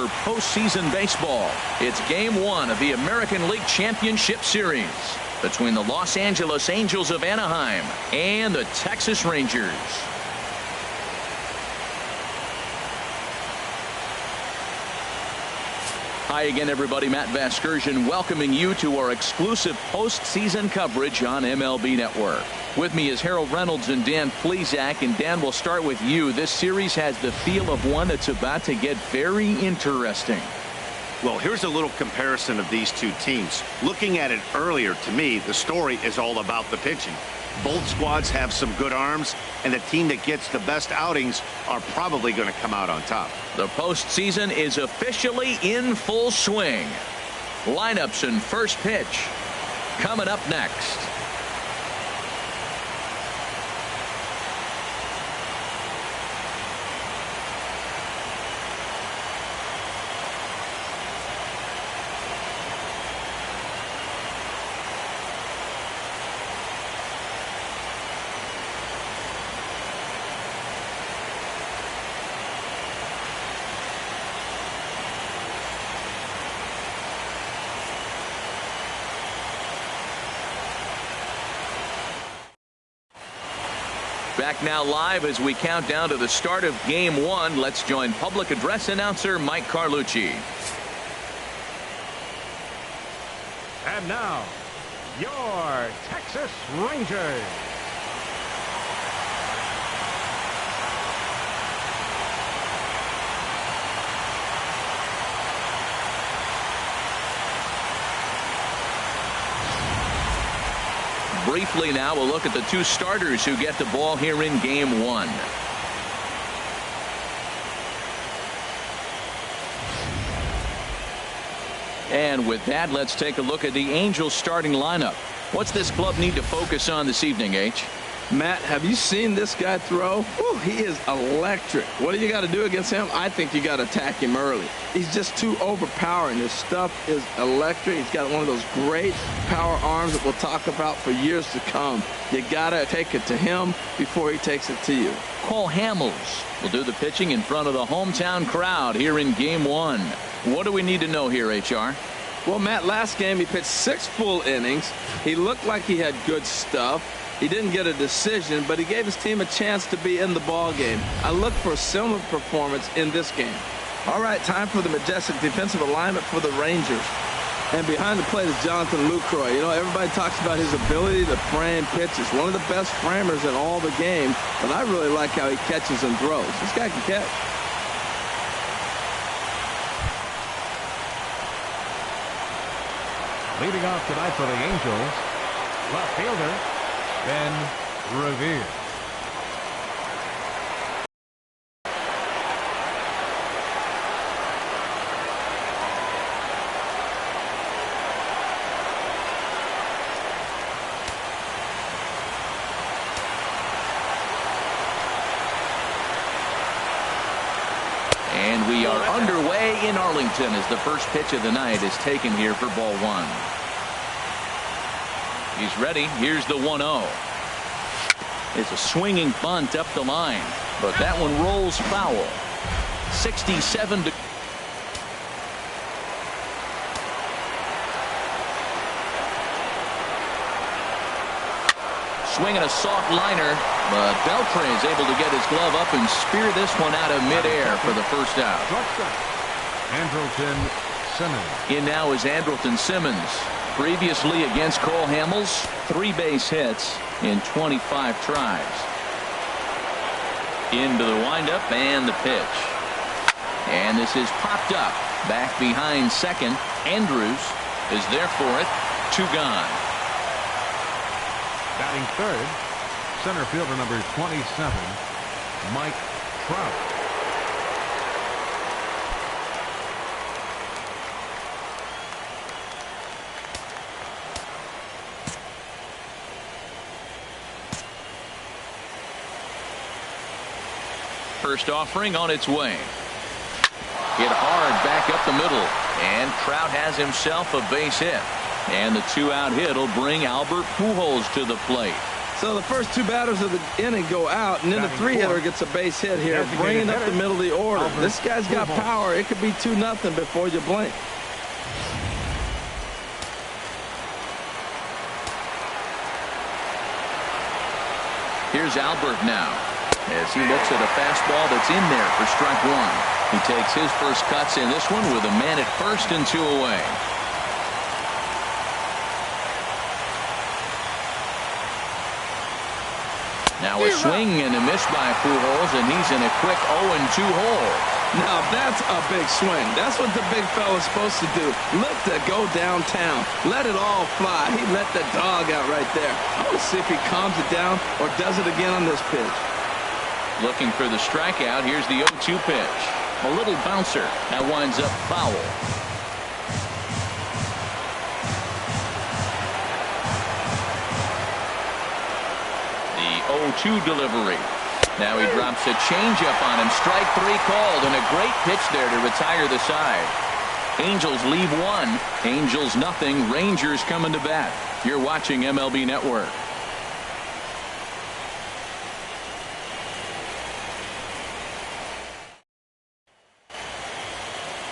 for postseason baseball. It's Game 1 of the American League Championship Series between the Los Angeles Angels of Anaheim and the Texas Rangers. Hi again, everybody. Matt Vasgersian welcoming you to our exclusive postseason coverage on MLB Network. With me is Harold Reynolds and Dan Plesac. And Dan, we'll start with you. This series has the feel of one that's about to get very interesting. Well, here's a little comparison of these two teams. Looking at it earlier, to me, the story is all about the pitching. Both squads have some good arms, and the team that gets the best outings are probably going to come out on top. The postseason is officially in full swing. Lineups and first pitch coming up next. Back now live as we count down to the start of Game 1. Let's join public address announcer Mike Carlucci. And now, your Texas Rangers. Briefly now, we'll look at the two starters who get the ball here in Game 1. And with that, let's take a look at the Angels starting lineup. What's this club need to focus on this evening, H? Matt, have you seen this guy throw? Ooh, he is electric. What do you got to do against him? I think you got to attack him early. He's just too overpowering. His stuff is electric. He's got one of those great power arms that we'll talk about for years to come. You got to take it to him before he takes it to you. Cole Hamels will do the pitching in front of the hometown crowd here in Game 1. What do we need to know here, HR? Well, Matt, last game he pitched 6 full innings. He looked like he had good stuff. He didn't get a decision, but he gave his team a chance to be in the ball game. I look for a similar performance in this game. All right, time for the majestic defensive alignment for the Rangers. And behind the plate is Jonathan Lucroy. You know, everybody talks about his ability to frame pitches. One of the best framers in all the game, but I really like how he catches and throws. This guy can catch. Leading off tonight for the Angels, left fielder Ben Revere. And we are underway in Arlington as the first pitch of the night is taken here for ball 1. He's ready. Here's the 1-0. It's a swinging bunt up the line, but that one rolls foul. 67 to. Swinging a soft liner, but Beltre is able to get his glove up and spear this one out of midair for the first out. Andrelton Simmons. In now is Andrelton Simmons. Previously against Cole Hamels, 3 base hits in 25 tries. Into the windup and the pitch. And this is popped up. Back behind second. Andrews is there for it. 2 gone. Batting third, center fielder number 27, Mike Trout. First offering on its way. Hit hard back up the middle. And Trout has himself a base hit. And the 2-out hit will bring Albert Pujols to the plate. So the first two batters of the inning go out, and then the three-hitter gets a base hit here, bringing up the middle of the order. This guy's got power. It could be 2-0 before you blink. Here's Albert now, as he looks at a fastball that's in there for strike one. He takes his first cuts in this one with a man at first and 2 away. Now a swing and a miss by Pujols, and he's in a quick 0-2 hole. Now that's a big swing. That's what the big fella's supposed to do. Look to go downtown. Let it all fly. He let the dog out right there. I want to see if he calms it down or does it again on this pitch. Looking for the strikeout. Here's the 0-2 pitch. A little bouncer. That winds up foul. The 0-2 delivery. Now he drops a changeup on him. Strike three called, and a great pitch there to retire the side. Angels leave 1. Angels nothing. Rangers coming to bat. You're watching MLB Network.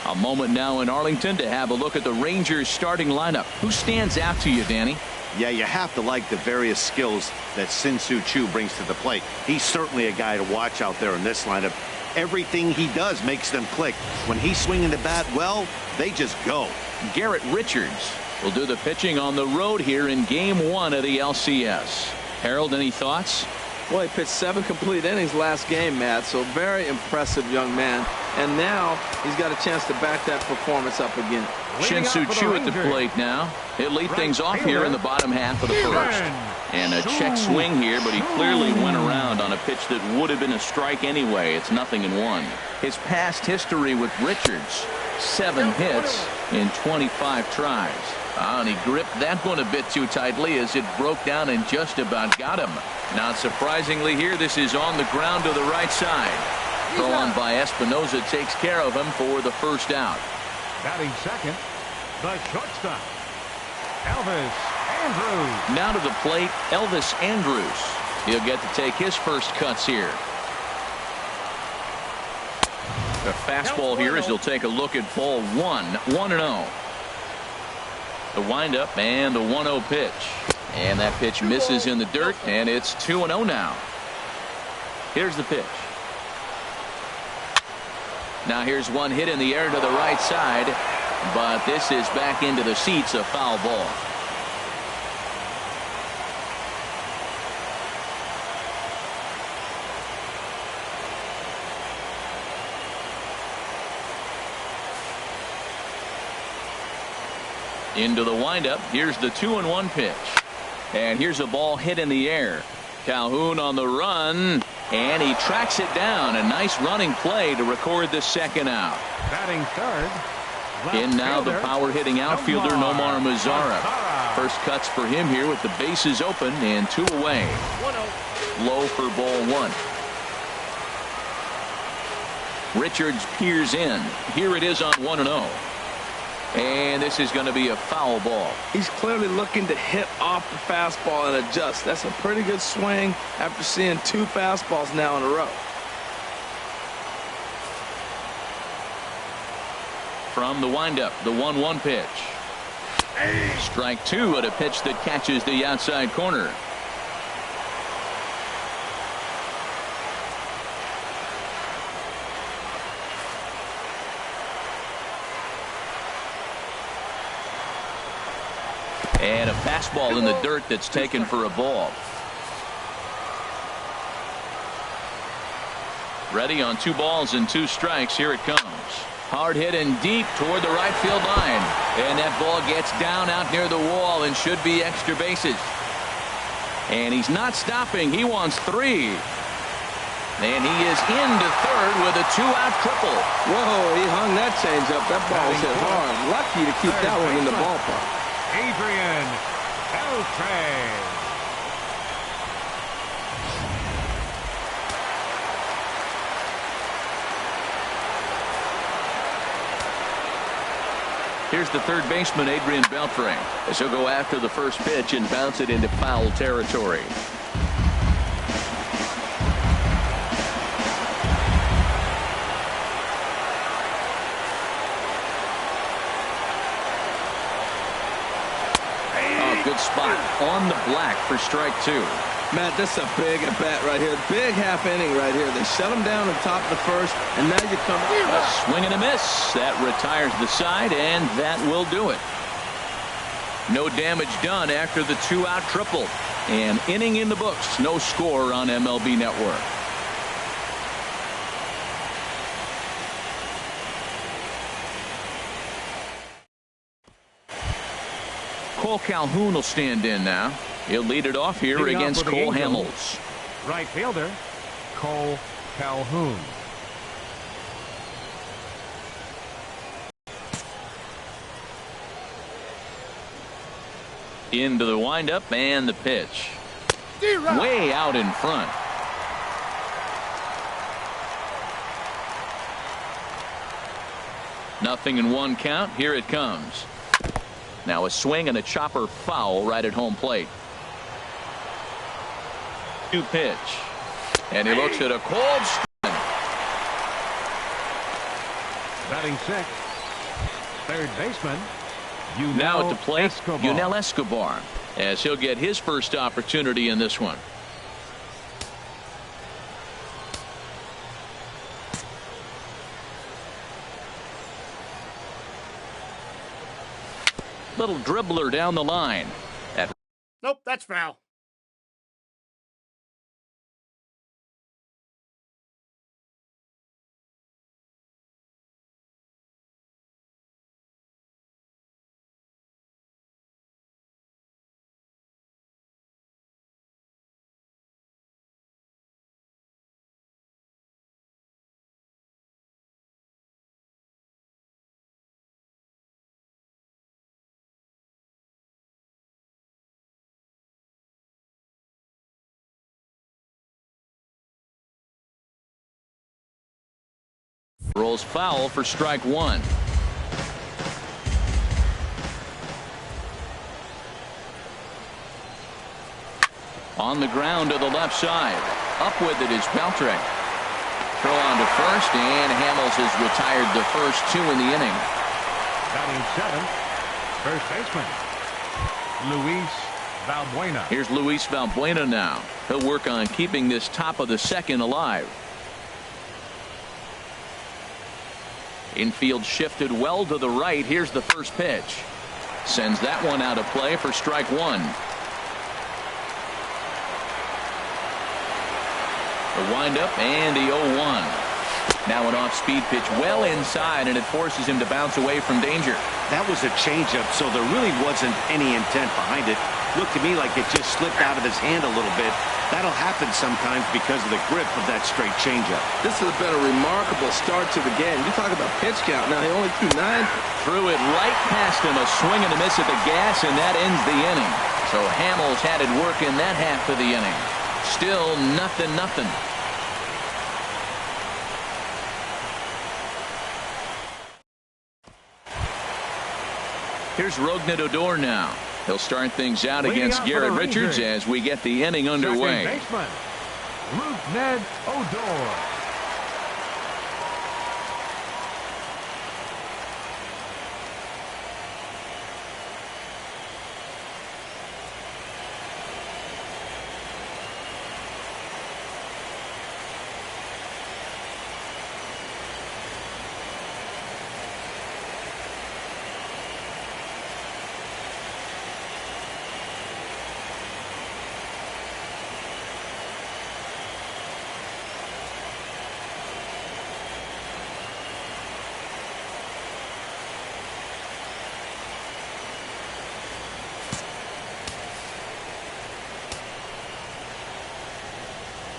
A moment now in Arlington to have a look at the Rangers starting lineup. Who stands out to you, Danny? Yeah, you have to like the various skills that Sin-Soo Choo brings to the plate. He's certainly a guy to watch out there in this lineup. Everything he does makes them click. When he's swinging the bat, well, they just go. Garrett Richards will do the pitching on the road here in Game 1 of the LCS. Harold, any thoughts? Well, he pitched 7 complete innings last game, Matt, so very impressive young man. And now he's got a chance to back that performance up again. Sin-Soo Choo at the plate now. He'll lead things off here in the bottom half of the first. And a check swing here, but he clearly went around on a pitch that would have been a strike anyway. It's 0-1. His past history with Richards, 7 hits in 25 tries. And he gripped that one a bit too tightly as it broke down and just about got him. Not surprisingly here, this is on the ground to the right side. Throw on by Espinosa takes care of him for the first out. Batting second, the shortstop, Elvis Andrus. Now to the plate, Elvis Andrus. He'll get to take his first cuts here. The fastball here as he'll take a look at ball 1. 1-0. The windup and the 1-0 pitch. And that pitch misses in the dirt, and it's 2-0 now. Here's the pitch. Now here's one hit in the air to the right side, but this is back into the seats, a foul ball. Into the windup. Here's the 2-1 pitch. And here's a ball hit in the air. Calhoun on the run, and he tracks it down. A nice running play to record the second out. Batting third. In now the power hitting outfielder Nomar Mazara. First cuts for him here with the bases open and 2 away. Low for ball 1. Richards peers in. Here it is on 1-0. And this is going to be a foul ball. He's clearly looking to hit off the fastball and adjust. That's a pretty good swing after seeing 2 fastballs now in a row. From the windup, the 1-1 pitch. Strike 2 at a pitch that catches the outside corner. And a fastball in the dirt that's taken for a ball. Ready on 2 balls and 2 strikes. Here it comes. Hard hit and deep toward the right field line. And that ball gets down out near the wall and should be extra bases. And he's not stopping. He wants 3. And he is into third with a 2-out triple. Whoa, he hung that changeup. That ball was hit hard. Lucky to keep that one in the ballpark. Adrian Beltre. Here's the third baseman, Adrian Beltre, as he'll go after the first pitch and bounce it into foul territory. good spot on the black for strike 2. Matt, this is a big at bat right here. Big half inning right here. They shut him down on top of the first, and now you come up. A swing and a miss. That retires the side, and that will do it. No damage done after the 2-out triple. An inning in the books. No score on MLB Network. Cole Calhoun will stand in now. He'll lead it off here against Cole Hamels. Right fielder, Cole Calhoun. Into the windup and the pitch. Way out in front. Nothing in 1 count. Here it comes. Now a swing and a chopper foul right at home plate. 2 pitch. And he looks at a cold spin. Batting 6th, third baseman. Now at the plate, Escobar. Yunel Escobar, as he'll get his first opportunity in this one. Little dribbler down the line. Nope, that's foul. Rolls foul for strike 1. On the ground to the left side. Up with it is Beltre. Throw on to first, and Hamels has retired the first 2 in the inning. Batting 7th, first baseman, Luis Valbuena. Here's Luis Valbuena now. He'll work on keeping this top of the 2nd alive. Infield shifted well to the right. Here's the first pitch. Sends that one out of play for strike 1. The windup and the 0-1. Now an off-speed pitch well inside, and it forces him to bounce away from danger. That was a changeup, so there really wasn't any intent behind it. Looked to me like it just slipped out of his hand a little bit. That'll happen sometimes because of the grip of that straight changeup. This has been a remarkable start to the game. You talk about pitch count. Now he only threw 9. Threw it right past him. A swing and a miss at the gas, and that ends the inning. So Hamels had it work in that half of the inning. Still nothing. Here's Rougned Odor now. He'll start things out against Garrett Richards as we get the inning underway. Second baseman, Rougned Odor.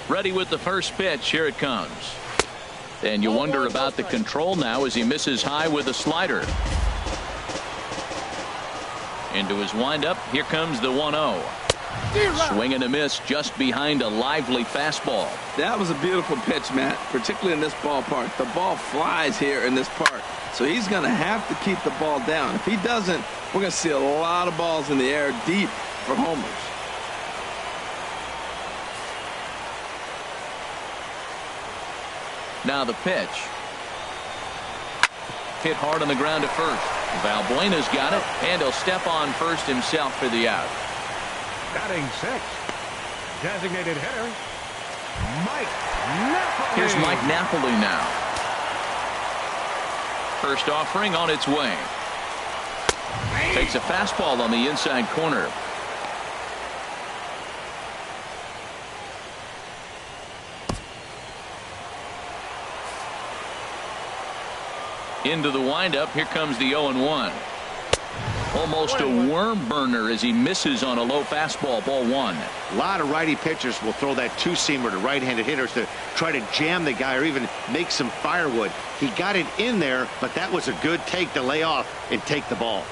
Ready with the first pitch. Here it comes. And you wonder about the control now as he misses high with a slider. Into his windup. Here comes the 1-0. Swing and a miss just behind a lively fastball. That was a beautiful pitch, Matt, particularly in this ballpark. The ball flies here in this park, so he's going to have to keep the ball down. If he doesn't, we're going to see a lot of balls in the air deep for homers. Now the pitch. Hit hard on the ground at first. Valbuena's got it, and he'll step on first himself for the out. Batting 6. Designated hitter, Mike Napoli. Here's Mike Napoli now. First offering on its way. Takes a fastball on the inside corner. Into the windup. Here comes the 0-1. Almost a worm burner as he misses on a low fastball. Ball 1. A lot of righty pitchers will throw that two-seamer to right-handed hitters to try to jam the guy or even make some firewood. He got it in there, but that was a good take to lay off and take the ball.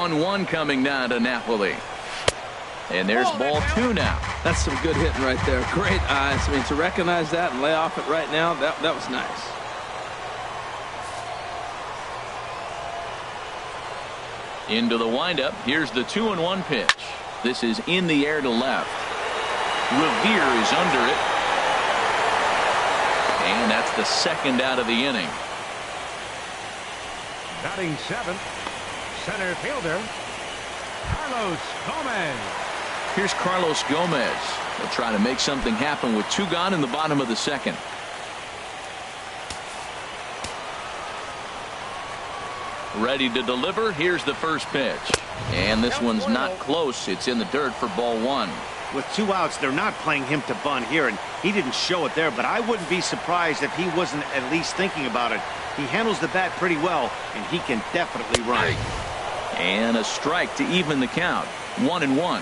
One coming now to Napoli. And there's ball 2 now. That's some good hitting right there. Great eyes. I mean, to recognize that and lay off it right now, that was nice. Into the windup. Here's the 2-1 pitch. This is in the air to left. Revere is under it. And that's the second out of the inning. Batting 7. Center fielder, Carlos Gomez. Here's Carlos Gomez. He'll try to make something happen with 2 gone in the bottom of the second. Ready to deliver. Here's the first pitch. And this one's not close. It's in the dirt for ball 1. With 2 outs, they're not playing him to bunt here, and he didn't show it there, but I wouldn't be surprised if he wasn't at least thinking about it. He handles the bat pretty well, and he can definitely run. And a strike to even the count. 1-1.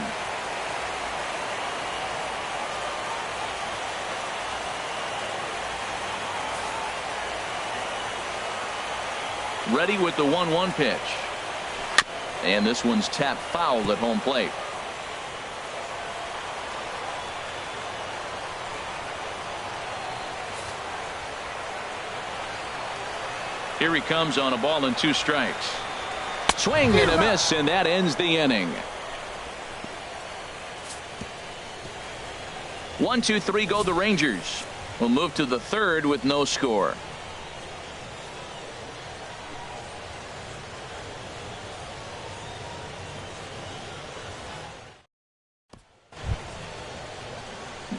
Ready with the 1-1 pitch. And this one's tapped foul at home plate. Here he comes on a ball and 2 strikes. Swing and a miss, and that ends the inning. 1-2-3 go the Rangers. We'll move to the 3rd with no score.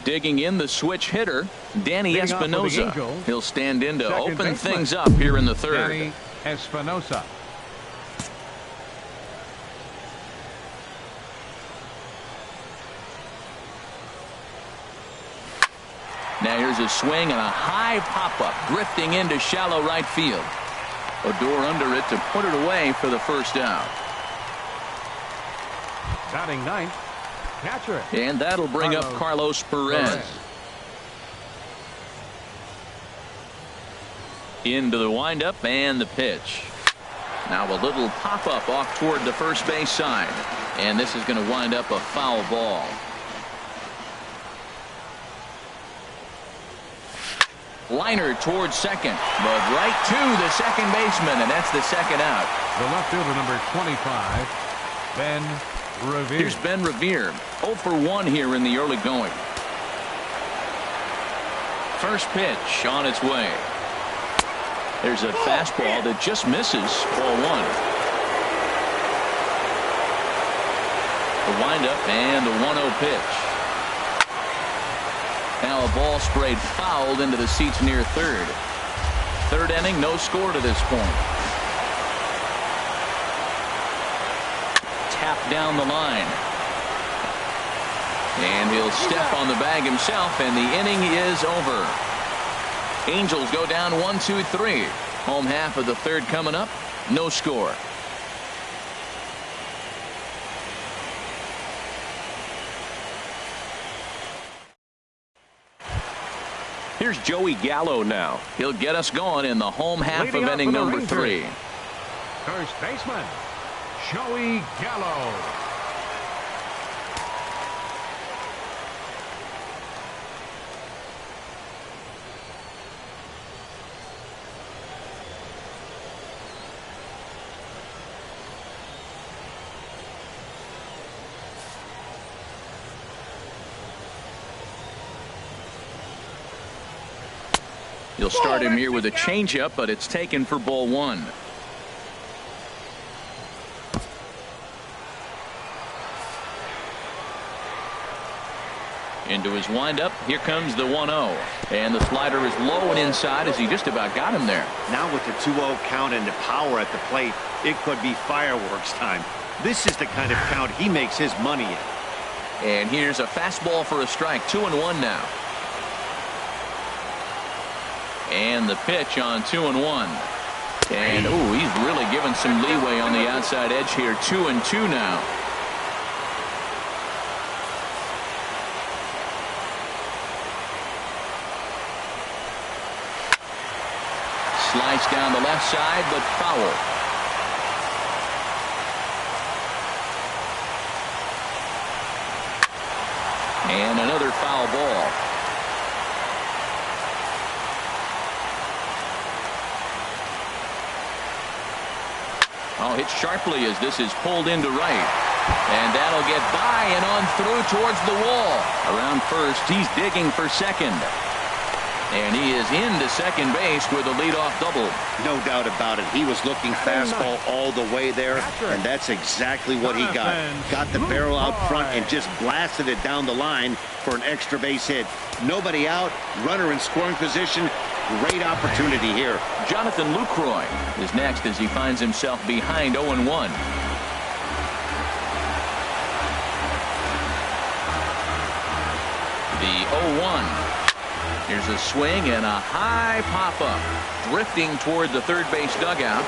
Digging in the switch hitter, Danny Espinosa. He'll stand in to open things up here in the 3rd. Danny Espinosa. Now here's a swing and a high pop-up drifting into shallow right field. Odor under it to put it away for the first out. Batting 9th, catcher. And that'll bring up Carlos Perez. Into the windup and the pitch. Now a little pop-up off toward the first base side. And this is going to wind up a foul ball. Liner towards second, but right to the second baseman, and that's the second out. The left fielder, number 25, Ben Revere. Here's Ben Revere, 0 for 1 here in the early going. First pitch on its way. There's a fastball that just misses. Ball 1. The windup and the 1-0 pitch. Now a ball sprayed fouled into the seats near 3rd. 3rd inning, no score to this point. Tap down the line. And he'll step on the bag himself, and the inning is over. Angels go down 1-2-3. Home half of the 3rd coming up. No score. Here's Joey Gallo now. He'll get us going in the home half Leading of inning number Rangers. 3. First baseman, Joey Gallo. He'll start him here with a changeup, but it's taken for ball 1. Into his windup. Here comes the 1-0. And the slider is low and inside as he just about got him there. Now with the 2-0 count and the power at the plate, it could be fireworks time. This is the kind of count he makes his money in. And here's a fastball for a strike. 2-1 now. And the pitch on 2-1. And ooh, he's really given some leeway on the outside edge here. 2-2 now. Slice down the left side, but foul. And another foul ball. Oh, hit sharply as this is pulled into right. And that'll get by and on through towards the wall. Around first, he's digging for second. And he is into second base with a leadoff double. No doubt about it. He was looking fastball all the way there, and that's exactly what he got. Got the barrel out front and just blasted it down the line for an extra base hit. Nobody out, runner in scoring position. Great opportunity here. Jonathan Lucroy is next as he finds himself behind 0-1. The 0-1. Here's a swing and a high pop-up. Drifting toward the third base dugout.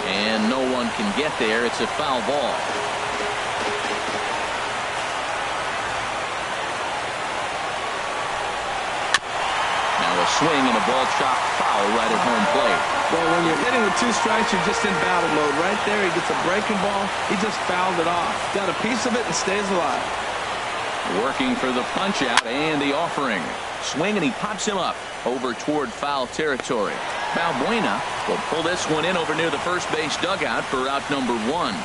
And no one can get there. It's a foul ball. Now a swing and a ball chopped foul right at home plate. Well, when you're hitting with 2 strikes, you're just in battle mode. Right there, he gets a breaking ball. He just fouled it off. Got a piece of it and stays alive. Working for the punch out and the offering. Swing and he pops him up over toward foul territory. Balbuena will pull this one in over near the first base dugout for out number 1. The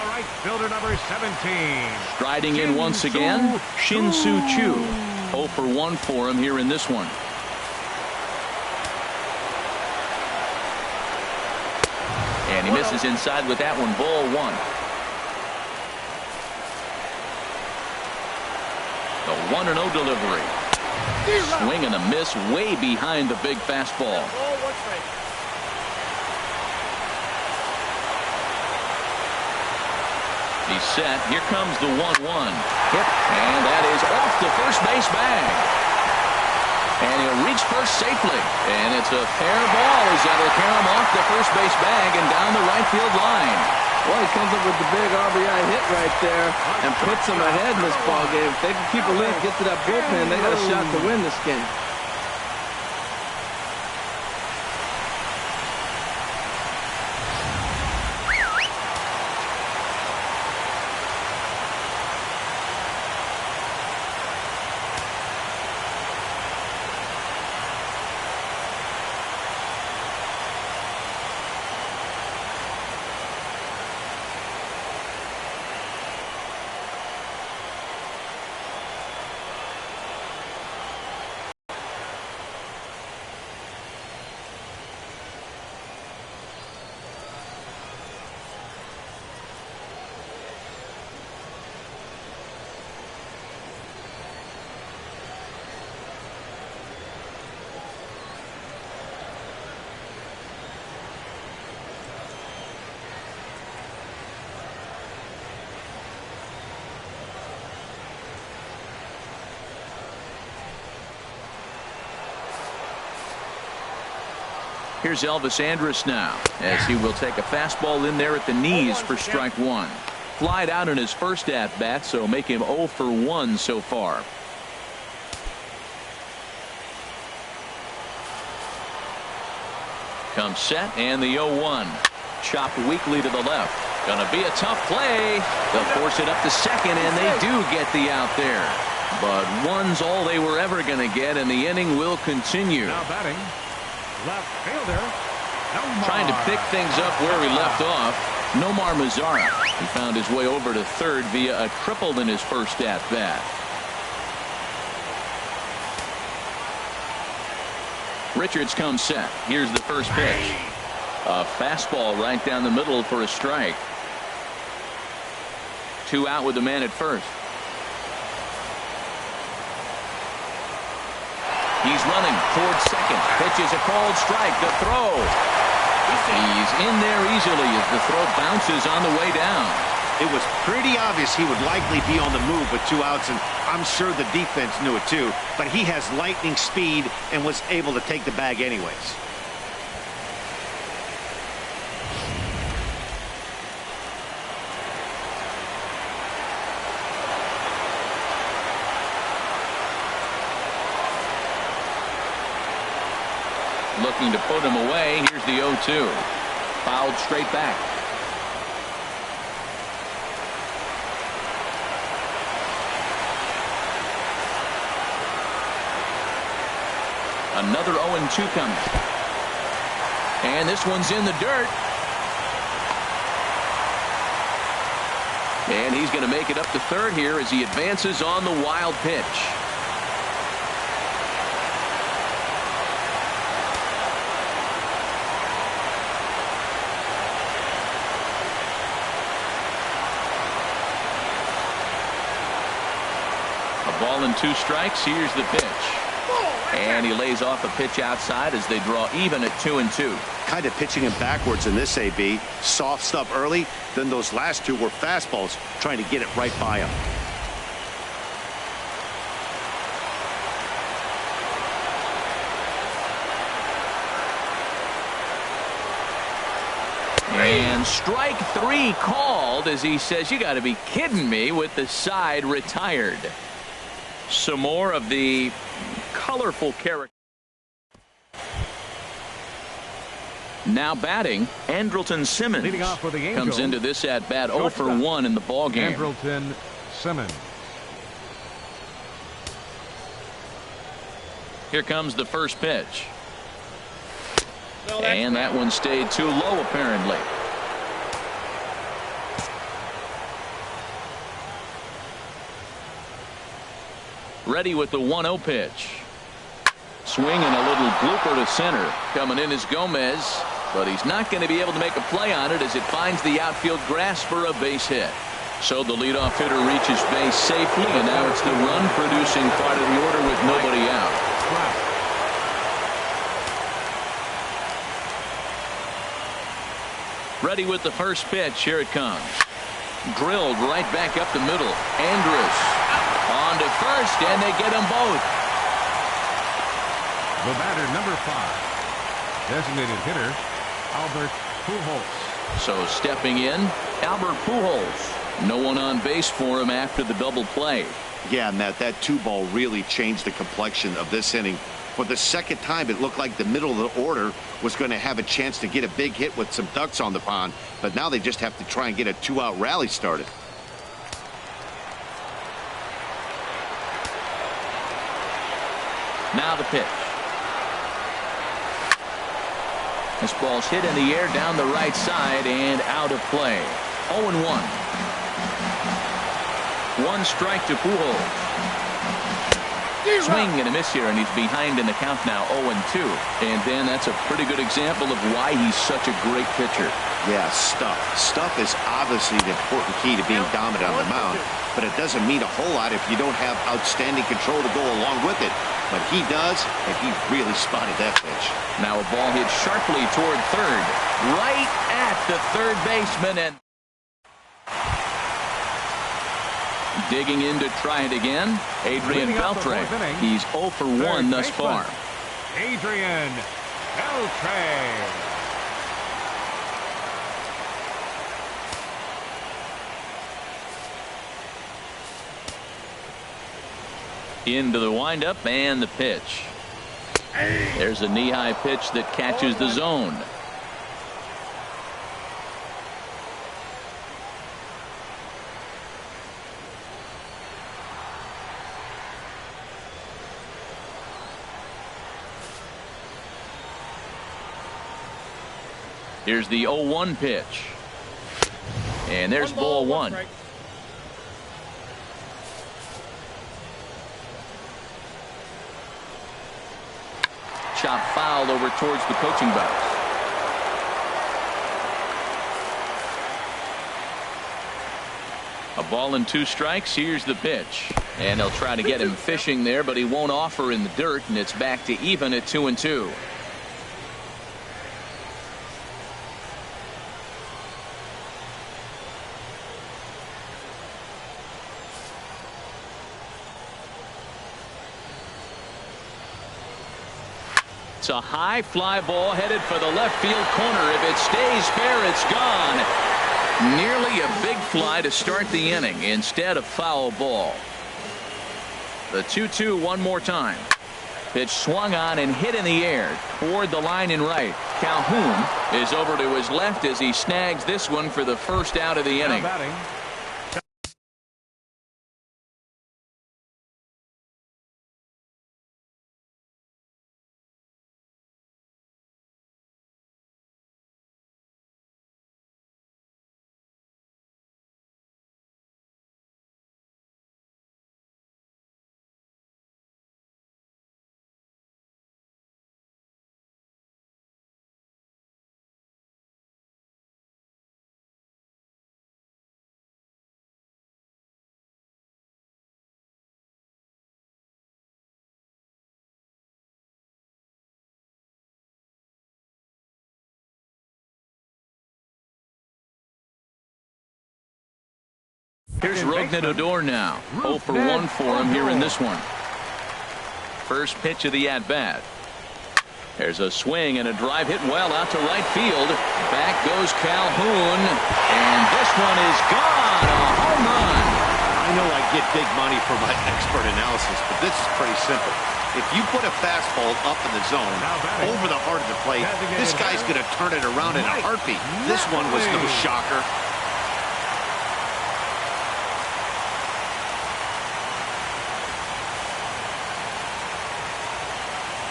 right fielder, number 17. Striding in once again, Shin-Soo Choo. 0 for 1 for him here in this one. And he misses inside with that one. Ball 1. The 1-0 delivery. Swing and a miss way behind the big fastball. He's set. Here comes the 1-1. Hit. And that is off the first base bag. And he'll reach first safely. And it's a fair ball as that'll carry him off the first base bag and down the right field line. Well, he comes up with the big RBI hit right there and puts them ahead in this ball game. If they can keep a lead, get to that bullpen, they got a shot to win this game. Here's Elvis Andrus now as he will take a fastball in there at the knees for strike 1. Flied out in his first at bat, so make him 0 for 1 so far. Comes set and the 0-1. Chopped weakly to the left. Gonna be a tough play. They'll force it up to second and they do get the out there. But one's all they were ever gonna get and the inning will continue. Now batting, left fielder, Nomar. Trying to pick things up where he left off. Nomar Mazara. He found his way over to third via a triple in his first at bat. Richards comes set. Here's the first pitch. A fastball right down the middle for a strike. 2 out with the man at first. He's running towards second. Pitch is a called strike. The throw. He's in there easily as the throw bounces on the way down. It was pretty obvious he would likely be on the move with 2 outs, and I'm sure the defense knew it too. But he has lightning speed and was able to take the bag anyways. Looking to put him away. Here's the 0-2. Fouled straight back. Another 0-2 coming. And this one's in the dirt. And he's going to make it up to third here as he advances on the wild pitch. Ball and 2 strikes. Here's the pitch. And he lays off a pitch outside as they draw even at 2-2. Kind of pitching him backwards in this AB. Soft stuff early. Then those last 2 were fastballs, trying to get it right by him. And strike 3 called as he says, you got to be kidding me, with the side retired. Some more of the colorful character. Now batting, Andrelton Simmons Leading off for the Angels, comes into this at bat 0 for 1 in the ball game. Andrelton Simmons. Here comes the first pitch. And that one stayed too low apparently. Ready with the 1-0 pitch. Swing and a little blooper to center. Coming in is Gomez, but he's not going to be able to make a play on it as it finds the outfield grass for a base hit. So the leadoff hitter reaches base safely, and now it's the run-producing part of the order with nobody out. Ready with the first pitch. Here it comes. Drilled right back up the middle. Andrus on to first, and they get them both. The batter, number 5, designated hitter, Albert Pujols. So stepping in, Albert Pujols. No one on base for him after the double play. Yeah, Matt, that 2-ball really changed the complexion of this inning. For the second time, it looked like the middle of the order was going to have a chance to get a big hit with some ducks on the pond, but now they just have to try and get a 2-out rally started. Now the pitch. This ball's hit in the air down the right side and out of play. 0-1. 1 strike to Pujols. Swing and a miss here, and he's behind in the count now, 0-2. And Dan, that's a pretty good example of why he's such a great pitcher. Yeah, stuff. Stuff is obviously the important key to being dominant on the mound, but it doesn't mean a whole lot if you don't have outstanding control to go along with it. But he does, and he really spotted that pitch. Now a ball hit sharply toward third, right at the third baseman, and digging in to try it again, Adrian Beltre. He's 0 for 1 thus far. Adrian Beltre. Into the windup and the pitch. There's a knee-high pitch that catches the zone. Here's the 0-1 pitch. And there's ball 1. Chop foul over towards the coaching box. A ball and 2 strikes. Here's the pitch. And they'll try to get him fishing there, but he won't offer in the dirt, and it's back to even at 2-2. It's a high fly ball headed for the left field corner. If it stays fair, it's gone. Nearly a big fly to start the inning. Instead, a foul ball. The 2-2 one more time. Pitch swung on and hit in the air toward the line and right. Calhoun is over to his left as he snags this one for the first out of the inning. Here's Rougned Odor now. 0 for 1 for him here in this one. First pitch of the at-bat. There's a swing and a drive hit well out to right field. Back goes Calhoun, and this one is gone. A home run. I know I get big money for my expert analysis, but this is pretty simple. If you put a fastball up in the zone, over the heart of the plate, this guy's going to turn it around in a heartbeat. This one was no shocker.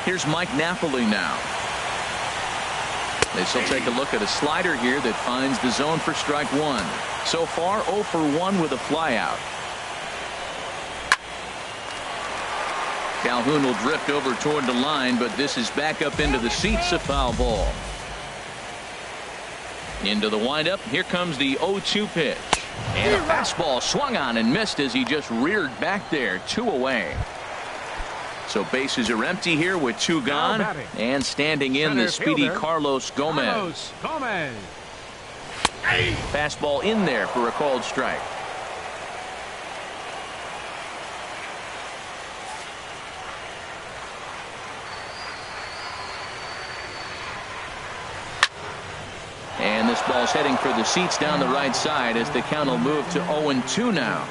Here's Mike Napoli now. This will take a look at a slider here that finds the zone for strike 1. So far 0 for 1 with a flyout. Calhoun will drift over toward the line, but this is back up into the seats. A foul ball. Into the windup. Here comes the 0-2 pitch. And a fastball swung on and missed as he just reared back there. 2 away. So bases are empty here with 2 gone, and standing in the speedy Carlos Gomez. Fastball in there for a called strike. And this ball's heading for the seats down the right side as the count will move to 0-2 now.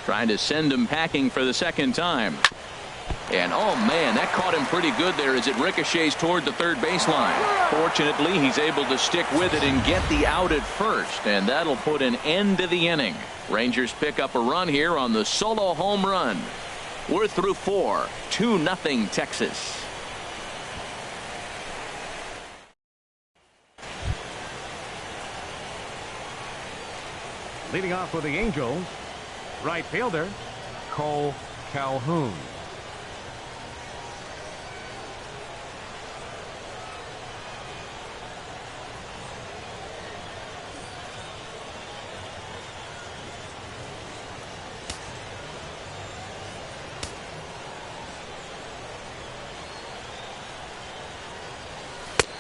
Trying to send him packing for the second time. And oh man, that caught him pretty good there as it ricochets toward the third baseline. Fortunately, he's able to stick with it and get the out at first, and that'll put an end to the inning. Rangers pick up a run here on the solo home run. We're through 4. 2-0 Texas. Leading off for the Angels, right fielder Cole Calhoun.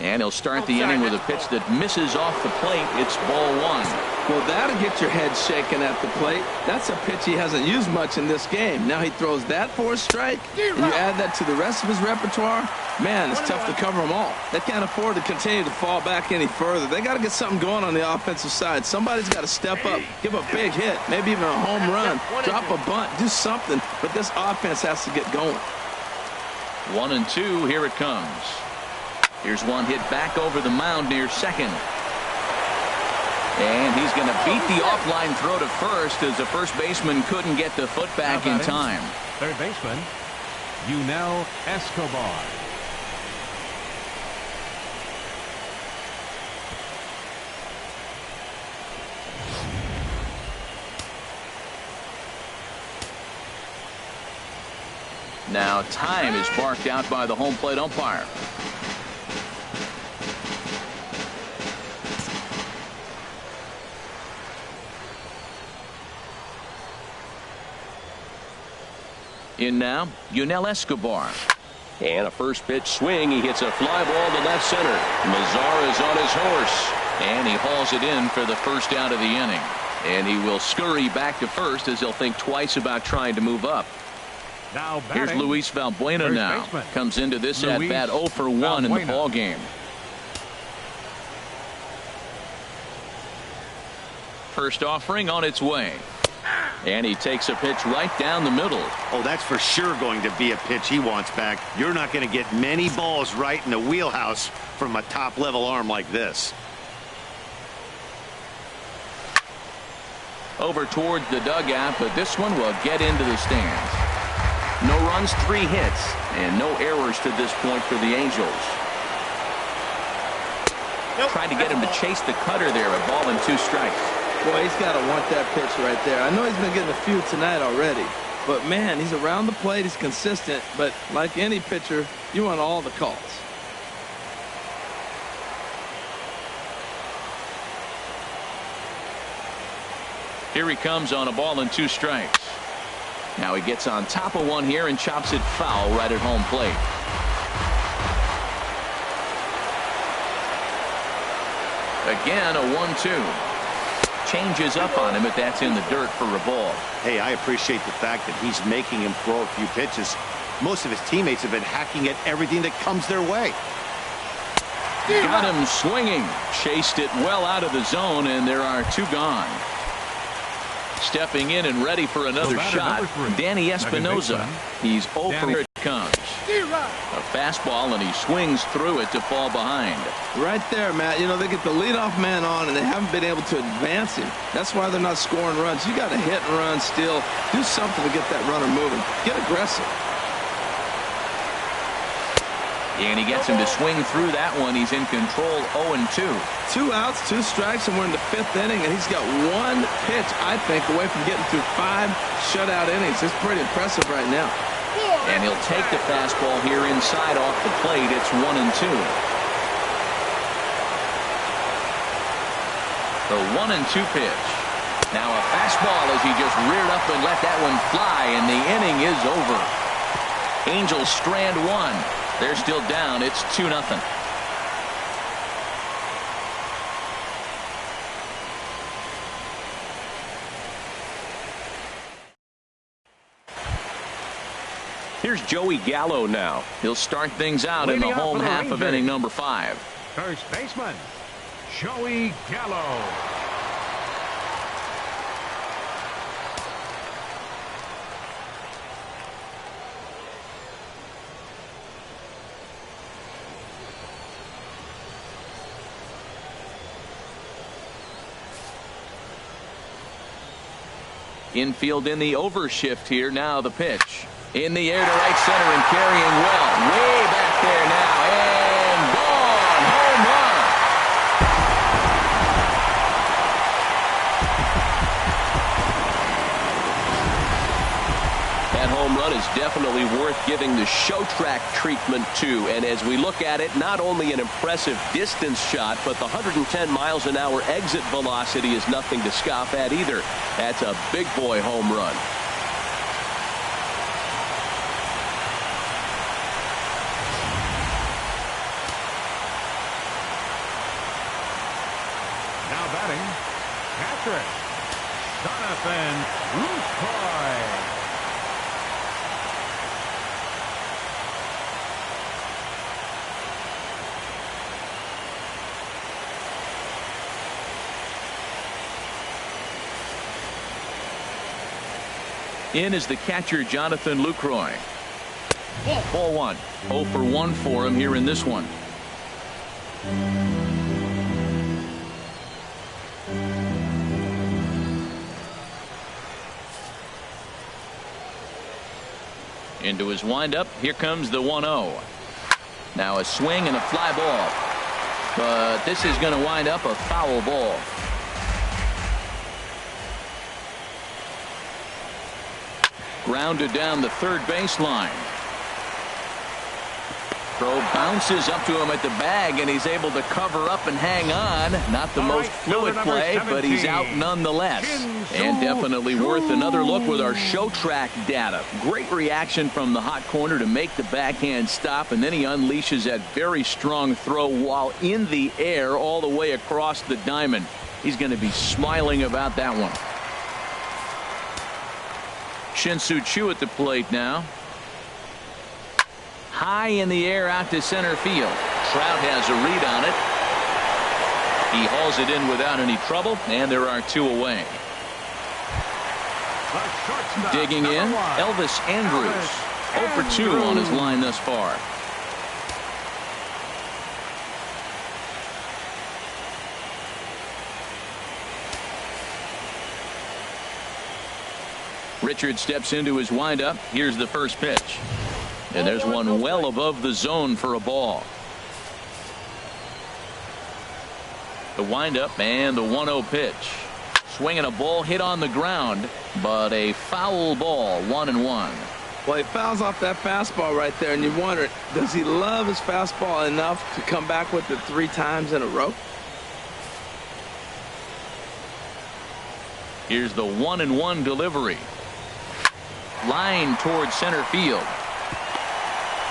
And he'll start the inning with a pitch that misses off the plate. It's ball 1. Well, that'll get your head shaken at the plate. That's a pitch he hasn't used much in this game. Now he throws that for a strike, and you add that to the rest of his repertoire, man, it's tough to cover them all. They can't afford to continue to fall back any further. They got to get something going on the offensive side. Somebody's got to step up, give a big hit, maybe even a home run, drop a bunt, do something. But this offense has to get going. 1-2, here it comes. Here's one hit back over the mound near second. And he's going to beat the offline throw to first as the first baseman couldn't get the foot back in time. Third baseman, Yunel Escobar. Now time is barked out by the home plate umpire. In now, Yunel Escobar. And a first pitch swing. He hits a fly ball to left center. Mazar is on his horse. And he hauls it in for the first out of the inning. And he will scurry back to first as he'll think twice about trying to move up. Now here's Luis Valbuena now. Comes into this at bat 0 for 1 in the ball game. First offering on its way. And he takes a pitch right down the middle. Oh, that's for sure going to be a pitch he wants back. You're not going to get many balls right in the wheelhouse from a top-level arm like this. Over towards the dugout, but this one will get into the stands. No runs, 3 hits, and no errors to this point for the Angels. Trying to get him to chase the cutter there, a ball and 2 strikes. Boy, he's got to want that pitch right there. I know he's been getting a few tonight already, but man, he's around the plate, he's consistent, but like any pitcher, you want all the calls. Here he comes on a ball and 2 strikes. Now he gets on top of one here and chops it foul right at home plate. Again, a 1-2. Changes up on him, but that's in the dirt for a ball. Hey, I appreciate the fact that he's making him throw a few pitches. Most of his teammates have been hacking at everything that comes their way. Got him swinging. Chased it well out of the zone, and there are 2 gone. Stepping in and ready for another shot, Danny Espinosa. He's 0 for here it comes. A fastball, and he swings through it to fall behind. Right there, Matt. You know, they get the leadoff man on, and they haven't been able to advance him. That's why they're not scoring runs. You got to hit and run still. Do something to get that runner moving. Get aggressive. And he gets him to swing through that one. He's in control, 0-2. 2 outs, 2 strikes, and we're in the 5th inning, and he's got 1 pitch, I think, away from getting through 5 shutout innings. It's pretty impressive right now. And he'll take the fastball here inside off the plate. It's 1-2. The 1-2 pitch. Now a fastball as he just reared up and let that one fly, and the inning is over. Angels strand 1. They're still down. It's 2-0. Here's Joey Gallo now. He'll start things out in the home half of inning number 5. First baseman, Joey Gallo. Infield in the overshift here. Now the pitch. In the air to right center and carrying well. Way back there now. And gone. Home run. That home run is definitely worth giving the show track treatment to. And as we look at it, not only an impressive distance shot, but the 110 miles an hour exit velocity is nothing to scoff at either. That's a big boy home run. Now batting, Patrick Jonathan Lucroy. In is the catcher, Jonathan Lucroy. Ball 1. 0 for 1 for him here in this one. Into his windup. Here comes the 1-0. Now a swing and a fly ball. But this is going to wind up a foul ball. Grounded down the third baseline. Throw bounces up to him at the bag, and he's able to cover up and hang on. Not the most fluid play, but he's out nonetheless. And definitely worth another look with our show track data. Great reaction from the hot corner to make the backhand stop, and then he unleashes that very strong throw while in the air all the way across the diamond. He's going to be smiling about that one. Shin-Soo Choo at the plate now. High in the air out to center field. Trout has a read on it. He hauls it in without any trouble, and there are 2 away. Digging in, Elvis Andrus. 0 for 2 on his line thus far. Richard steps into his windup. Here's the first pitch. And there's one well above the zone for a ball. The windup and the 1-0 pitch. Swinging a ball hit on the ground, but a foul ball, 1-1. Well, he fouls off that fastball right there, and you wonder, does he love his fastball enough to come back with it 3 times in a row? Here's the 1-1 delivery. Line towards center field.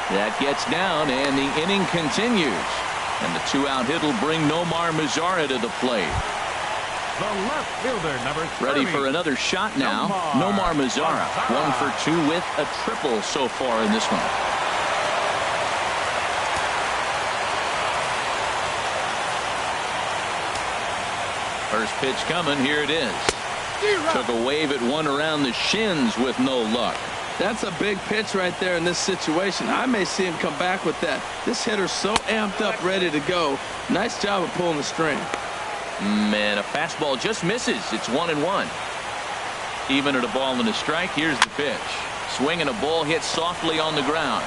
That gets down, and the inning continues. And the 2-out hit will bring Nomar Mazara to the plate. The left fielder, number 30. Ready for another shot now. Nomar Mazara, 1 for 2 with a triple so far in this one. First pitch coming. Here it is. Took a wave at one around the shins with no luck. That's a big pitch right there in this situation. I may see him come back with that. This hitter's so amped up, ready to go. Nice job of pulling the string. Man, a fastball just misses. It's 1-1. Even at a ball and a strike. Here's the pitch. Swing and a ball hit softly on the ground.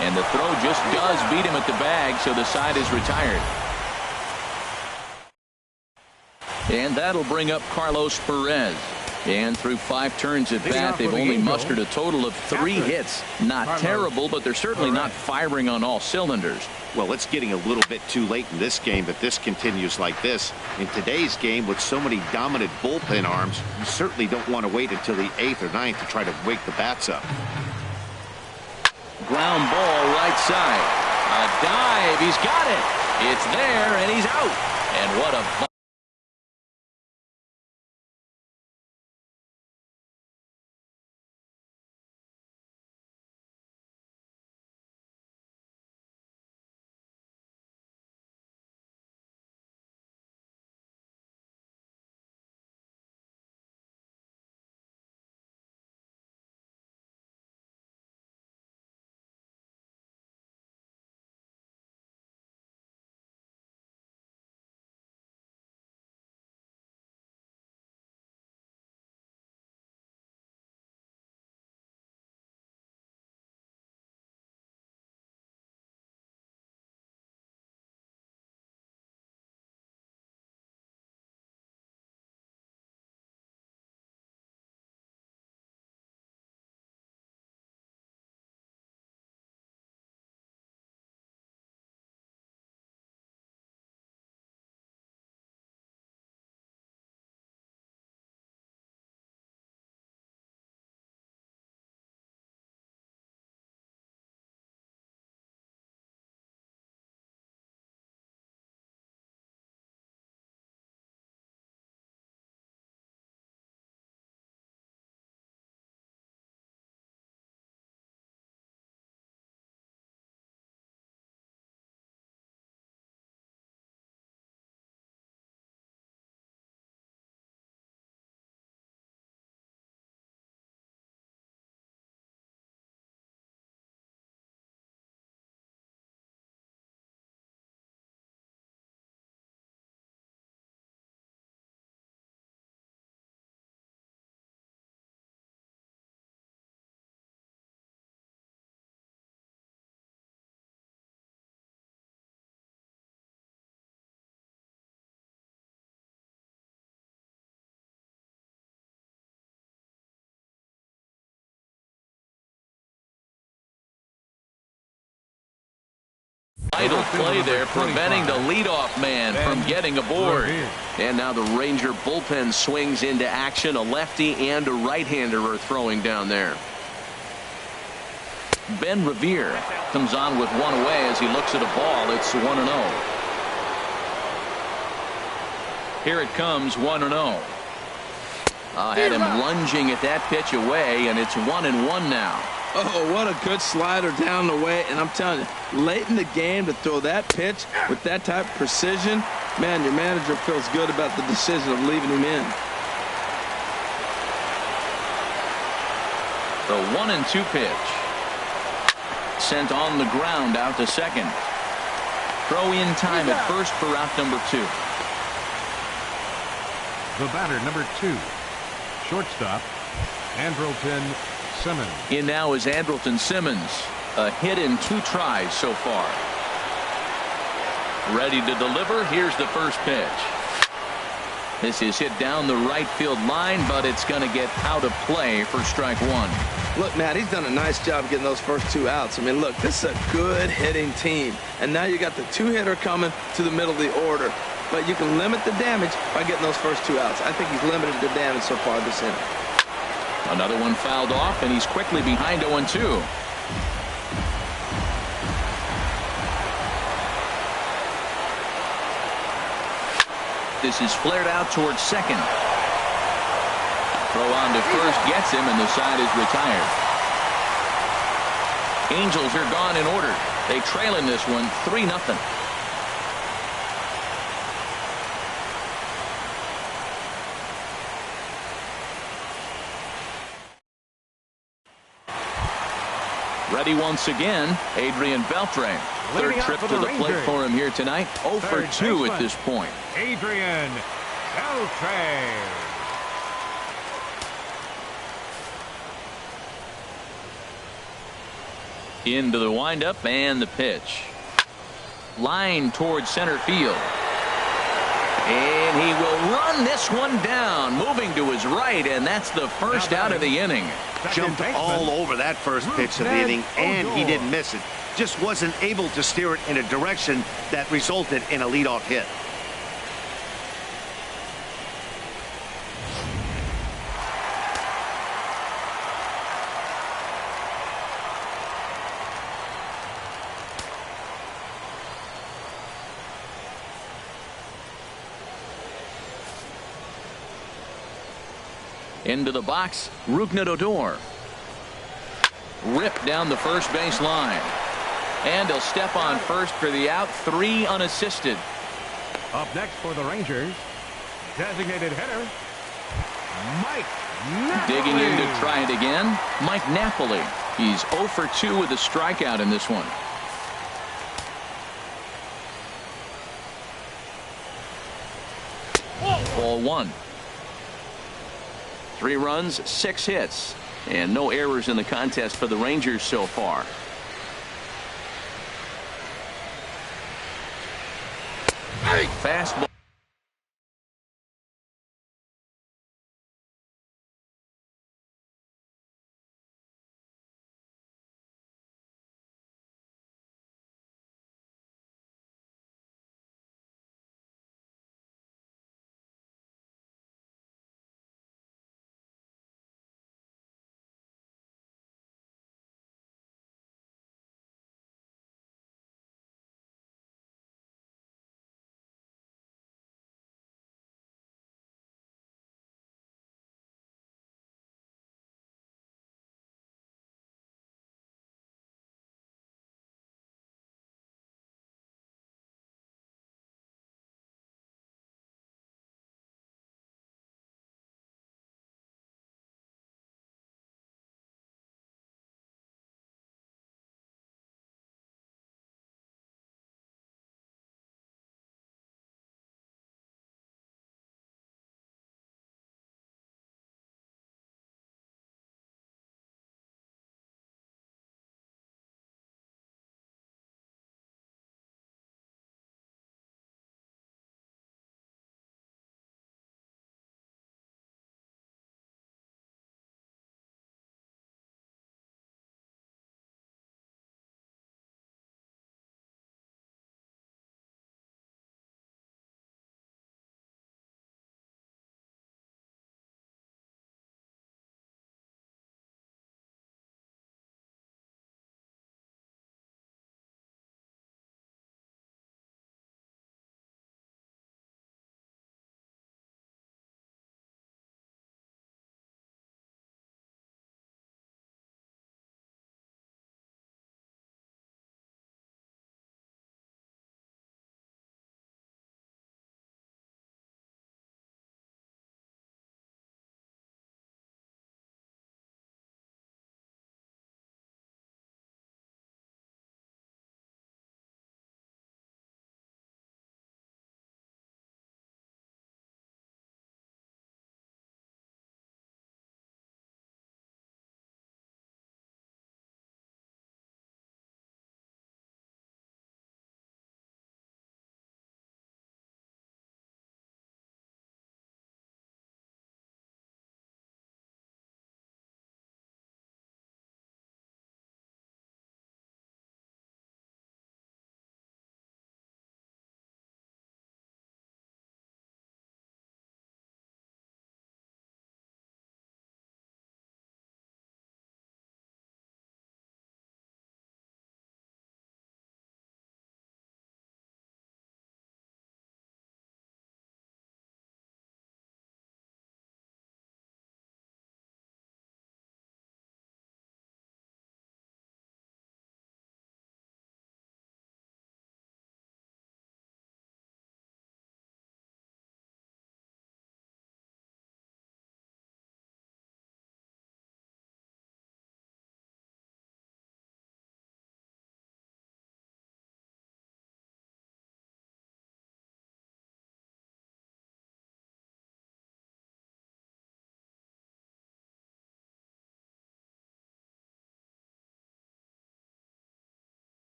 And the throw just does beat him at the bag, so the side is retired. And that'll bring up Carlos Perez. And through 5 turns at bat, they've only mustered a total of 3 hits. Not terrible, but they're certainly not firing on all cylinders. Well, it's getting a little bit too late in this game that this continues like this. In today's game, with so many dominant bullpen arms, you certainly don't want to wait until the 8th or 9th to try to wake the bats up. Ground ball right side. A dive. He's got it. It's there, and he's out. And what a Vital play there, preventing the leadoff man from getting aboard. And now the Ranger bullpen swings into action. A lefty and a right-hander are throwing down there. Ben Revere comes on with one away as he looks at a ball. It's 1-0. Here it comes, 1-0. Had him lunging at that pitch away, and it's 1-1 now. Oh, what a good slider down the way. And I'm telling you, late in the game to throw that pitch with that type of precision, man, your manager feels good about the decision of leaving him in. The 1-2 pitch. Sent on the ground out to second. Throw in time at first for out number 2. The batter, number 2, shortstop, Andrelton Simmons. In now is Andrelton Simmons. A hit in 2 tries so far. Ready to deliver. Here's the first pitch. This is hit down the right field line, but it's going to get out of play for strike 1. Look, Matt, he's done a nice job getting those first 2 outs. I mean, look, this is a good hitting team. And now you got the 2-hitter coming to the middle of the order. But you can limit the damage by getting those first 2 outs. I think he's limited the damage so far this inning. Another one fouled off, and he's quickly behind 0-2. This is flared out towards second. Throw on to first gets him, and the side is retired. Angels are gone in order. They trail in this one 3-0. Ready once again, Adrian Beltre. Third trip to the plate for him here tonight. 0 for 2 at this point. Adrian Beltre. Into the windup and the pitch. Line towards center field. And he will run this one down, moving to his right, and that's the first out of the inning. Jumped all over that first pitch of the inning, and he didn't miss it. Just wasn't able to steer it in a direction that resulted in a leadoff hit. Into the box, Rougned Odor. Ripped down the first base line. And he'll step on first for the out. 3 unassisted. Up next for the Rangers, designated hitter, Mike Napoli. Digging in to try it again, Mike Napoli. He's 0 for 2 with a strikeout in this one. Ball 1. 3 runs, 6 hits, and no errors in the contest for the Rangers so far. Fastball.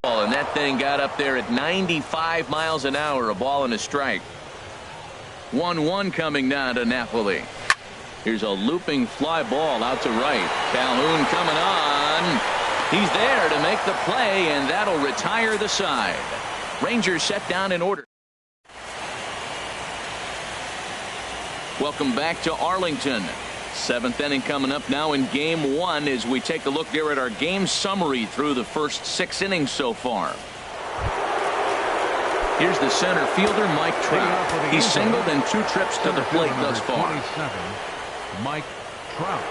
And that thing got up there at 95 miles an hour, a ball and a strike. 1-1 coming now to Napoli. Here's a looping fly ball out to right. Calhoun coming on. He's there to make the play, and that'll retire the side. Rangers set down in order. Welcome back to Arlington. 7th inning coming up now in game 1 as we take a look here at our game summary through the first 6 innings so far. Here's the center fielder, Mike Trout. He's singled in 2 trips to the plate thus far. 27, Mike Trout.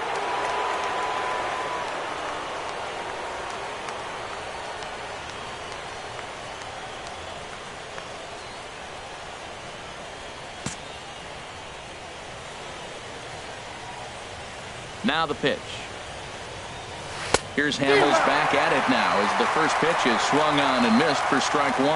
Now the pitch. Here's Hamels back at it now as the first pitch is swung on and missed for strike 1.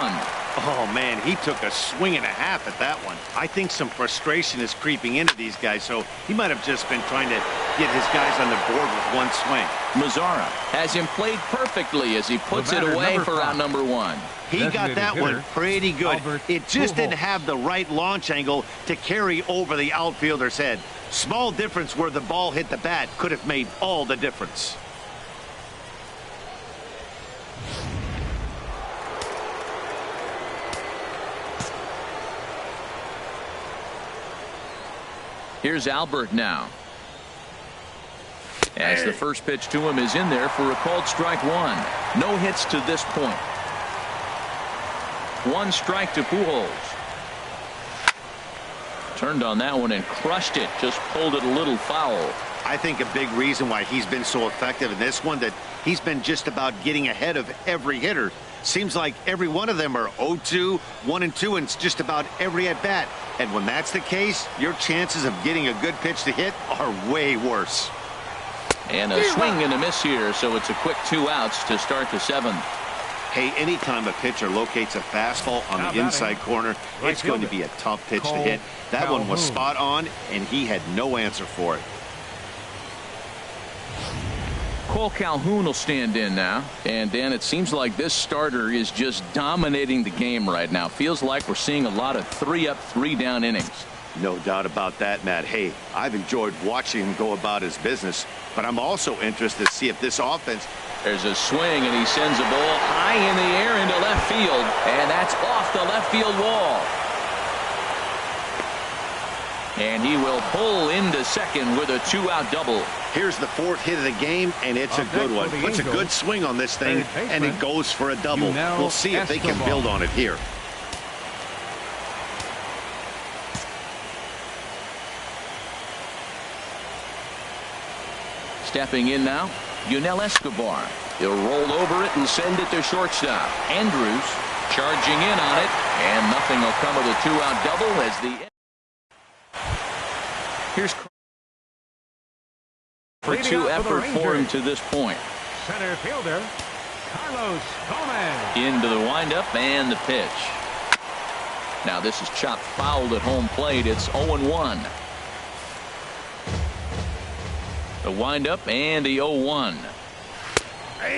Oh, man, he took a swing and a half at that one. I think some frustration is creeping into these guys, so he might have just been trying to get his guys on the board with one swing. Mazzara has him played perfectly as he puts it away for out number 1. He got that one pretty good. It just didn't have the right launch angle to carry over the outfielder's head. Small difference where the ball hit the bat could have made all the difference. Here's Albert now. As the first pitch to him is in there for a called strike 1. No hits to this point. 1 strike to Pujols. Turned on that one and crushed it. Just pulled it a little foul. I think a big reason why he's been so effective in this one, that he's been just about getting ahead of every hitter. Seems like every one of them are 0-2, 1-2, and just about every at bat. And when that's the case, your chances of getting a good pitch to hit are way worse. And a swing and a miss here, so it's a quick 2 outs to start the 7th. Hey, anytime a pitcher locates a fastball on the inside corner, it's going to be a tough pitch to hit. That one was spot on, and he had no answer for it. Cole Calhoun will stand in now. And, Dan, it seems like this starter is just dominating the game right now. Feels like we're seeing a lot of 3-up, 3-down innings. No doubt about that, Matt. Hey, I've enjoyed watching him go about his business, but I'm also interested to see if this offense... There's a swing, and he sends a ball high in the air into left field, and that's off the left field wall. And he will pull into second with a 2-out double. Here's the 4th hit of the game, and it's a good one. Puts a good swing on this thing, and it goes for a double. We'll see if they can build on it here. Stepping in now, Yunel Escobar. He'll roll over it and send it to shortstop. Andrews charging in on it, and nothing will come of the 2-out double as the... Here's for 2 effort for him to this point. Center fielder, Carlos Gomez. Into the windup and the pitch. Now this is chopped fouled at home plate. It's 0-1. The windup and the 0-1.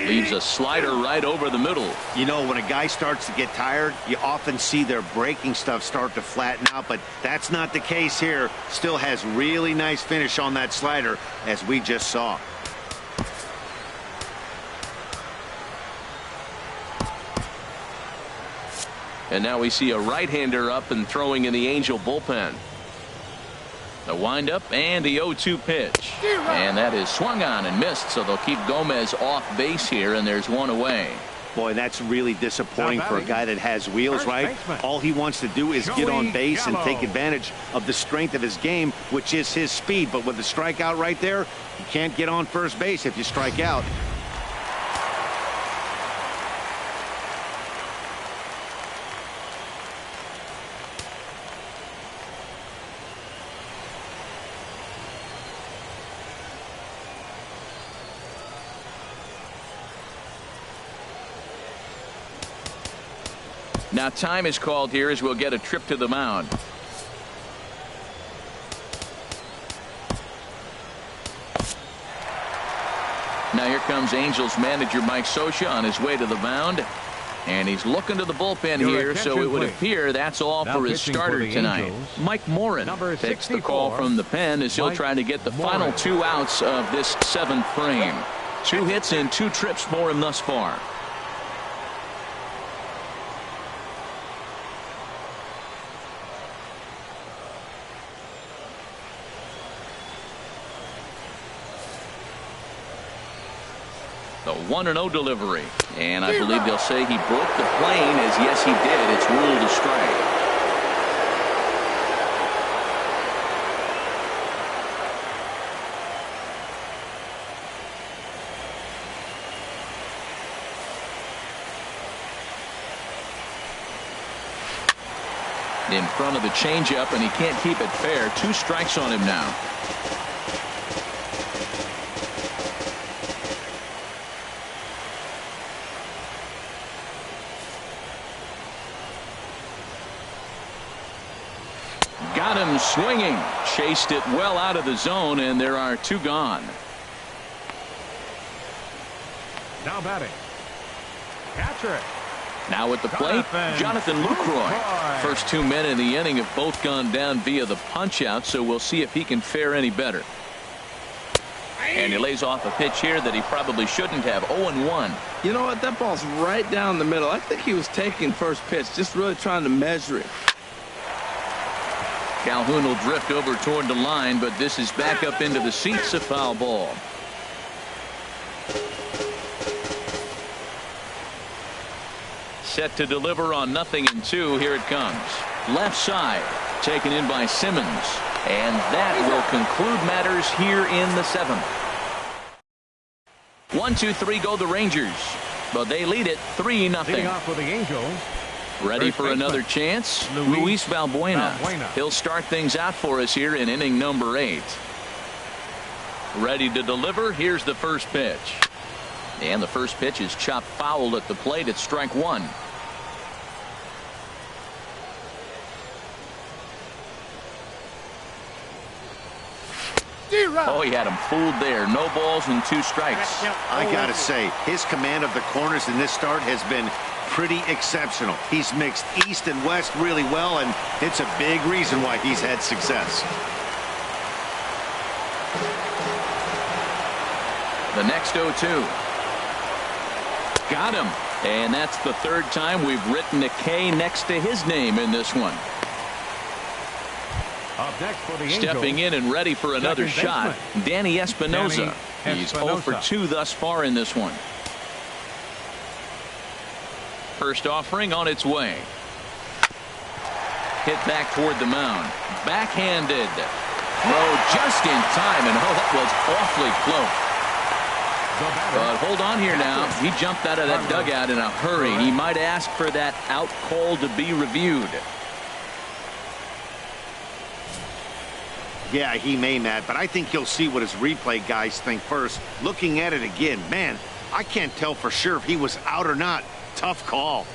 Leaves a slider right over the middle. You know, when a guy starts to get tired, you often see their breaking stuff start to flatten out, but that's not the case here. Still has really nice finish on that slider, as we just saw. And now we see a right-hander up and throwing in the Angel bullpen. The windup and the 0-2 pitch. And that is swung on and missed, so they'll keep Gomez off base here, and there's 1 away. Boy, that's really disappointing for a guy that has wheels, right? All he wants to do is get on base and take advantage of the strength of his game, which is his speed. But with the strikeout right there, you can't get on first base if you strike out. Now time is called here as we'll get a trip to the mound. Now here comes Angels manager Mike Scioscia on his way to the mound. And he's looking to the bullpen here, so it would appear that's all for his starter tonight. Mike Morin takes the call from the pen as he'll try to get the final 2 outs of this 7th frame. 2 hits and 2 trips for him thus far. The 1-0 delivery. And I believe they'll say he broke the plane, as yes he did. It's ruled a strike. In front of the changeup, and he can't keep it fair. 2 strikes on him now. Got him swinging. Chased it well out of the zone, and there are 2 gone. Now batting, catcher. Now at the plate, Jonathan Lucroy. First 2 men in the inning have both gone down via the punch-out, so we'll see if he can fare any better. And he lays off a pitch here that he probably shouldn't have. 0-1. You know what? That ball's right down the middle. I think he was taking first pitch, just really trying to measure it. Calhoun will drift over toward the line, but this is back up into the seats, a foul ball. Set to deliver on 0-2. Here it comes. Left side, taken in by Simmons. And that will conclude matters here in the 7th. 1-2-3 go the Rangers, but they lead it 3-0. Leading off for the Angels. Ready for another chance? Luis Valbuena. He'll start things out for us here in inning number 8. Ready to deliver. Here's the first pitch. And the first pitch is chopped foul at the plate. It's strike 1. Oh, he had him fooled there. No balls and 2 strikes. I gotta say, his command of the corners in this start has been pretty exceptional. He's mixed east and west really well, and it's a big reason why he's had success. The next 0-2. Got him. And that's the 3rd time we've written a K next to his name in this one. Up next for the Stepping in and ready for another shot, Danny Espinosa. He's 0 for 2 thus far in this one. First offering on its way. Hit back toward the mound. Backhanded. Oh, just in time, and oh, that was awfully close. But hold on here now. He jumped out of that dugout in a hurry. He might ask for that out call to be reviewed. Yeah, he may, Matt, but I think he'll see what his replay guys think first. Looking at it again, man, I can't tell for sure if he was out or not. Tough call.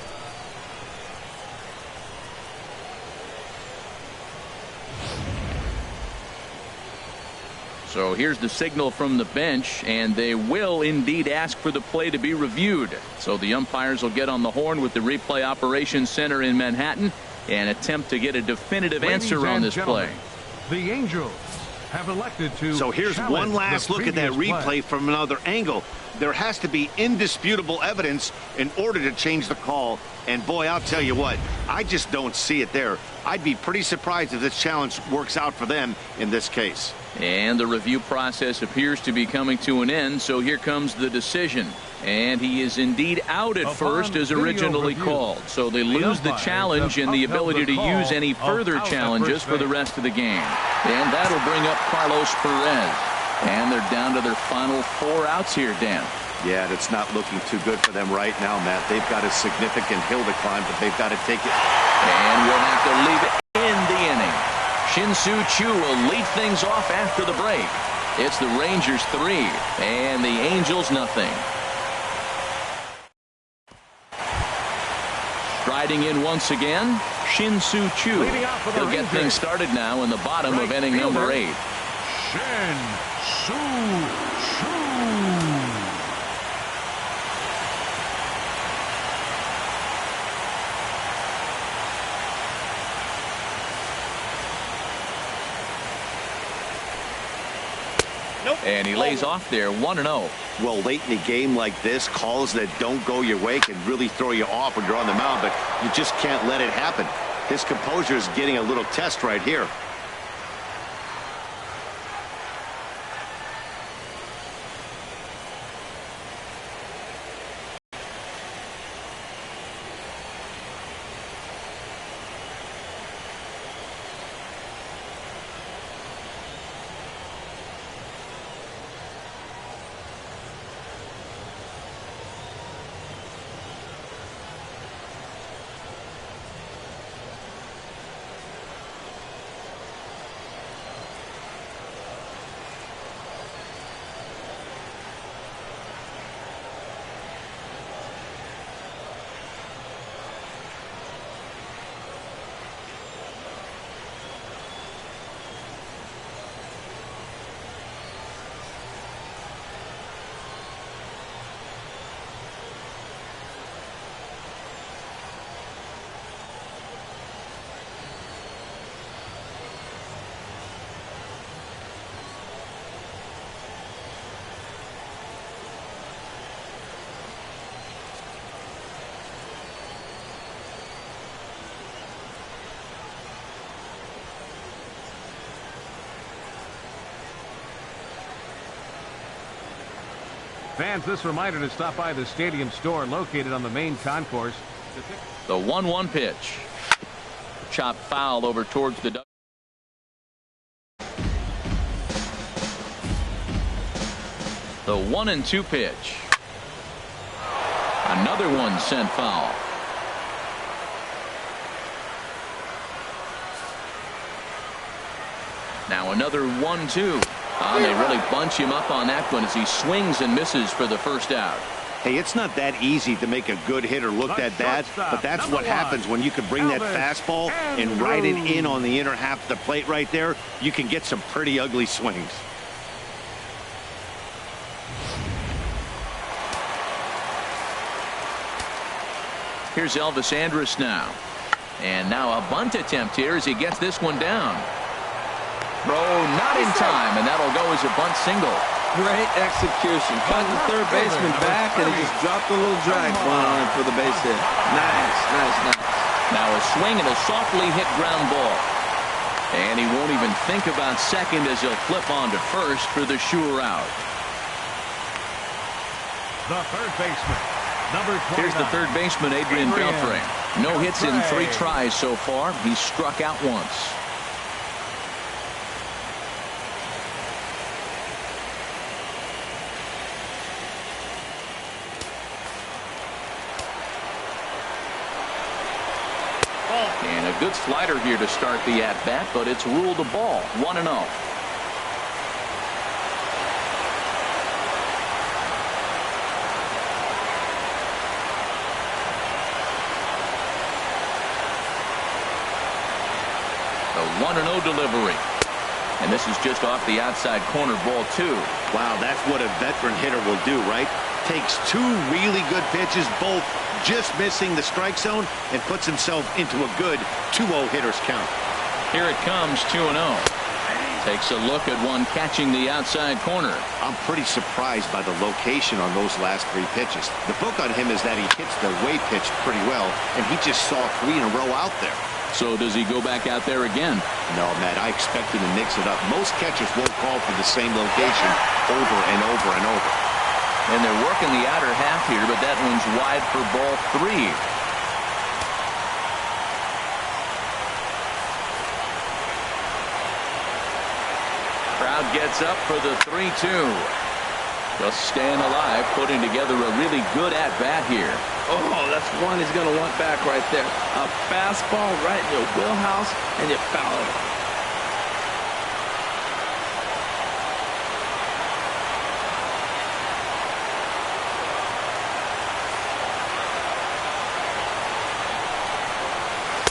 So here's the signal from the bench, and they will indeed ask for the play to be reviewed. So the umpires will get on the horn with the replay operations center in Manhattan and attempt to get a definitive answer on this play. The Angels have elected to. So here's one last look at that replay from another angle. There has to be indisputable evidence in order to change the call. And boy, I'll tell you what, I just don't see it there. I'd be pretty surprised if this challenge works out for them in this case. And the review process appears to be coming to an end, so here comes the decision. And he is indeed out at first as originally called. So they lose the challenge and the ability to use any further challenges for the rest of the game. And that'll bring up Carlos Perez. And they're down to their final 4 outs here, Dan. Yeah, it's not looking too good for them right now, Matt. They've got a significant hill to climb, but they've got to take it. And we'll have to leave it in the inning. Shin-Soo Choo will lead things off after the break. It's the Rangers 3 and the Angels nothing. Striding in once again, Shin-Soo Choo. He'll get things started now in the bottom of inning number 8. Shin-Soo Choo. And he lays off there 1-0. Well, late in a game like this, calls that don't go your way can really throw you off when you're on the mound, but you just can't let it happen. His composure is getting a little test right here. Fans, this reminder to stop by the stadium store located on the main concourse. The 1-1 pitch. Chop foul over towards the duck. The 1-2 pitch. Another one sent foul. Now another 1-2. They really bunch him up on that one as he swings and misses for the first out. Hey, it's not that easy to make a good hitter look that bad, but that's what happens when you can bring that fastball and ride it in on the inner half of the plate right there. You can get some pretty ugly swings. Here's Elvis Andrus now. And now a bunt attempt here as he gets this one down. Throw not in time, and that'll go as a bunt single. Great execution. Got the third baseman back, and he just dropped a little drag one on him for the base hit. Nice, nice, nice. Now a swing and a softly hit ground ball. And he won't even think about second as he'll flip on to first for the sure out. The third baseman, number 29. Here's the third baseman, Adrian Beltre. No hits in 3 tries so far. He's struck out once. And a good slider here to start the at-bat, but it's ruled a ball. 1-0. The 1-0 delivery. And this is just off the outside corner, ball 2. Wow, that's what a veteran hitter will do, right? Takes 2 really good pitches, both just missing the strike zone, and puts himself into a good 2-0 hitter's count. Here it comes, 2-0. Takes a look at one catching the outside corner. I'm pretty surprised by the location on those last 3 pitches. The book on him is that he hits the way pitch pretty well, and he just saw 3 in a row out there. So does he go back out there again? No, Matt, I expect him to mix it up. Most catchers won't call for the same location over and over and over. And they're working the outer half here, but that one's wide for ball 3. Crowd gets up for the 3-2. Just staying alive, putting together a really good at-bat here. Oh, that's one he's going to want back right there. A fastball right in your wheelhouse, and you foul it.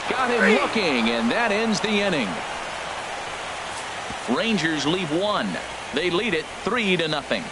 Got him looking, and that ends the inning. Rangers leave 1. They lead it 3-0.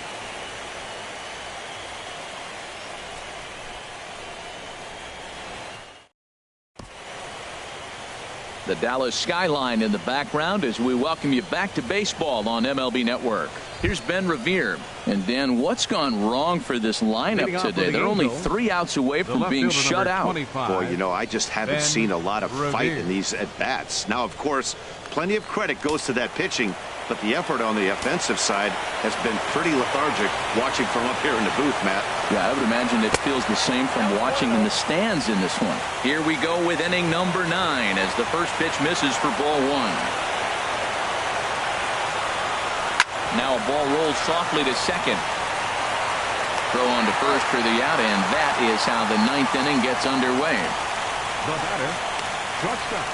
The Dallas skyline in the background as we welcome you back to baseball on MLB Network. Here's Ben Revere. And Dan, what's gone wrong for this lineup today? They're only 3 outs away from being shut out. Boy, you know, I just haven't seen a lot of fight in these at-bats. Now, of course, plenty of credit goes to that pitching, but the effort on the offensive side has been pretty lethargic watching from up here in the booth, Matt. Yeah, I would imagine it feels the same from watching in the stands in this one. Here we go with inning number 9 as the first pitch misses for ball 1. Now a ball rolls softly to second. Throw on to first for the out, and that is how the 9th inning gets underway. The batter, shortstop,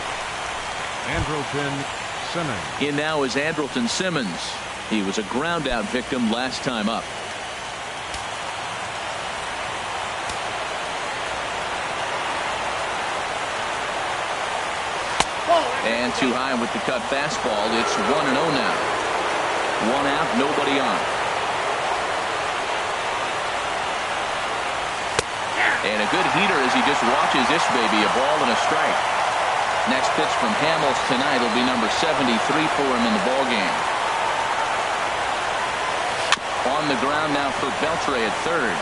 Andrelton Simmons. In now is Andrelton Simmons. He was a ground out victim last time up. And too high with the cut fastball. It's 1-0 now. 1 out, nobody on. And a good heater as he just watches this baby. A ball and a strike. Next pitch from Hamels tonight will be number 73 for him in the ballgame. On the ground now for Beltre at third.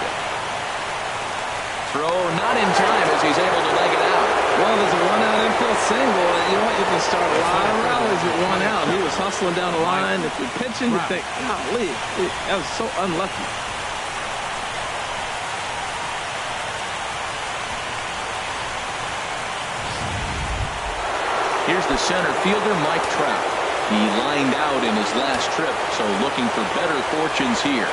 Throw not in time as he's able to leg it out. Well, there's a 1-out infield single. You know what? You can start a lot of rallies with 1 out. He was hustling down the line. If you're pitching, you think, golly, that was so unlucky. Here's the center fielder, Mike Trout. He lined out in his last trip, so looking for better fortunes here.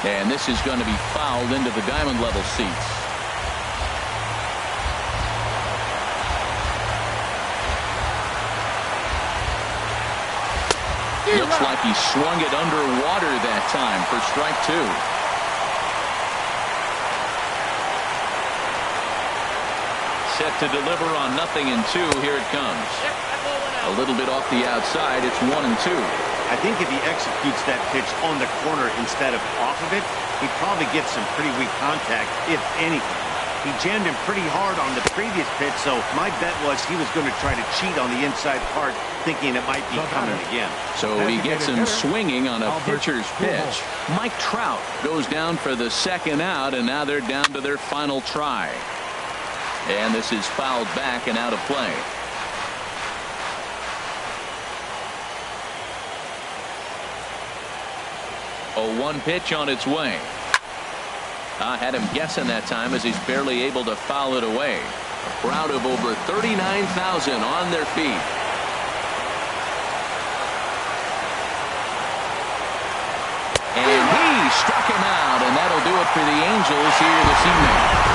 And this is going to be fouled into the diamond level seats. Looks like he swung it underwater that time for strike 2. Set to deliver on 0-2. Here it comes. A little bit off the outside. It's 1-2. I think if he executes that pitch on the corner instead of off of it, he'd probably get some pretty weak contact, if anything. He jammed him pretty hard on the previous pitch, so my bet was he was going to try to cheat on the inside part, thinking it might be coming again. So he gets him swinging on a pitcher's pitch. Mike Trout goes down for the 2nd out, and now they're down to their final try. And this is fouled back and out of play. 0-1 pitch on its way. I had him guessing that time as he's barely able to foul it away. A crowd of over 39,000 on their feet. And he struck him out, and that'll do it for the Angels here this evening.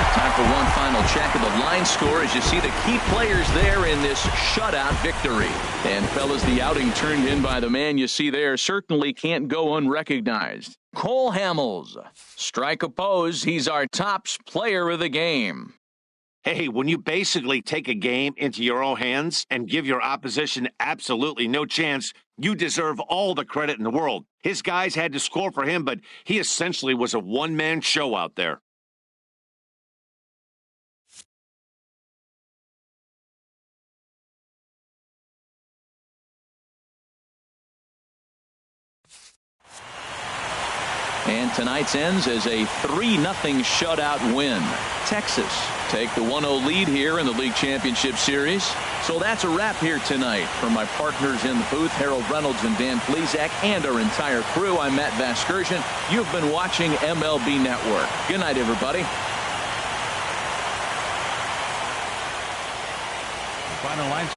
Time for one final check of the line score as you see the key players there in this shutout victory. And fellas, the outing turned in by the man you see there certainly can't go unrecognized. Cole Hamels. Strike opposed. He's our tops player of the game. Hey, when you basically take a game into your own hands and give your opposition absolutely no chance, you deserve all the credit in the world. His guys had to score for him, but he essentially was a one-man show out there. And tonight's ends as a 3-0 shutout win. Texas take the 1-0 lead here in the league championship series. So that's a wrap here tonight. From my partners in the booth, Harold Reynolds and Dan Plesac, and our entire crew, I'm Matt Vasgersian. You've been watching MLB Network. Good night, everybody. Final line.